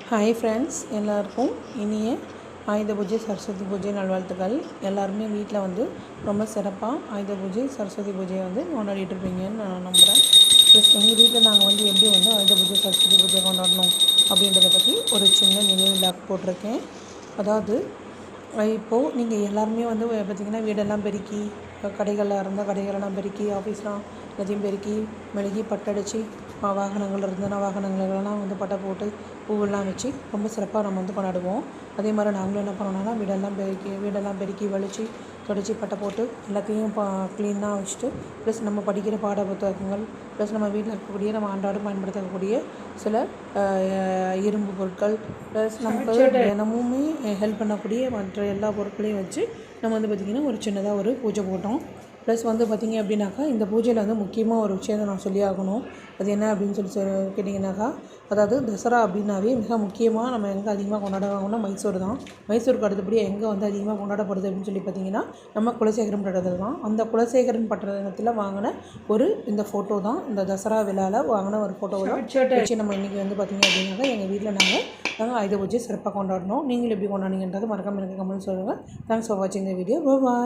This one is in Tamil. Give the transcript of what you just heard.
ஹாய் ஃப்ரெண்ட்ஸ், எல்லாருக்கும் இனிய ஆயுத பூஜை சரஸ்வதி பூஜை நல்வாழ்த்துக்கள். எல்லாருமே வீட்டில் வந்து ரொம்ப சிறப்பாக ஆயுத பூஜை சரஸ்வதி பூஜையை வந்து கொண்டாடிட்டு இருப்பீங்கன்னு நான் நம்புகிறேன். ப்ளஸ் எங்கள் வீட்டில் நாங்கள் வந்து எப்படி வந்து ஆயுத பூஜை சரஸ்வதி பூஜை கொண்டாடணும் அப்படின்றத பற்றி ஒரு சின்ன நினைவு லாக் போட்டிருக்கேன். அதாவது இப்போது நீங்கள் எல்லாருமே வந்து பார்த்திங்கன்னா வீடெல்லாம் பெருக்கி, கடைகளில் இருந்தால் கடைகளெல்லாம் பெருக்கி, ஆஃபீஸ்லாம் எல்லாத்தையும் பெருக்கி மெழுகி பட்டடிச்சு, வாகனங்கள் இருந்ததுன்னா வாகனங்களெல்லாம் வந்து பட்டை போட்டு பூவெல்லாம் வச்சு ரொம்ப சிறப்பாக நம்ம வந்து கொண்டாடுவோம். அதே மாதிரி நாங்களும் என்ன பண்ணோம்னா வீடெல்லாம் பெருக்கி வலிச்சு தொடச்சி பட்டை போட்டு எல்லாத்தையும் க்ளீனாக வச்சுட்டு, ப்ளஸ் நம்ம படிக்கிற பாட புத்தகங்கள், ப்ளஸ் நம்ம வீட்டில் இருக்கக்கூடிய நம்ம அன்றாடம் பயன்படுத்தக்கூடிய சில இரும்பு பொருட்கள், ப்ளஸ் நமக்கு தினமுமே ஹெல்ப் பண்ணக்கூடிய மற்ற எல்லா பொருட்களையும் வச்சு நம்ம வந்து பார்த்திங்கன்னா ஒரு சின்னதாக ஒரு பூஜை போட்டோம். ப்ளஸ் வந்து பார்த்திங்க அப்படின்னாக்கா, இந்த பூஜையில் வந்து முக்கியமாக ஒரு விஷயத்தை நான் சொல்லி ஆகணும். அது என்ன அப்படின்னு சொல்லி கேட்டிங்கனாக்கா, அதாவது தசரா அப்படின்னாவே மிக முக்கியமாக நம்ம எங்கே அதிகமாக கொண்டாடுவாங்கன்னா மைசூர் தான். மைசூருக்கு அடுத்தபடியாக எங்கே வந்து அதிகமாக கொண்டாடப்படுது அப்படின்னு சொல்லி பார்த்திங்கன்னா நம்ம குலசேகரம் பட்டணத்தில் தான். அந்த குலசேகரன் பட்டணத்தில் வாங்கின இந்த ஃபோட்டோ தான், இந்த தசரா விழாவில் வாங்கின ஒரு ஃபோட்டோவை வச்சு நம்ம இன்றைக்கி வந்து பார்த்திங்க அப்படின்னாக்கா எங்கள் வீட்டில் நாங்கள் ஆயுத பூஜை சிறப்பாக கொண்டாடினோம். நீங்கள் எப்படி கொண்டாடிங்கன்றது மறக்காமல் எனக்கு கமெண்ட் சொல்லுங்கள். தேங்க்ஸ் ஃபார் வாட்சிங் த வீடியோ. பாய்.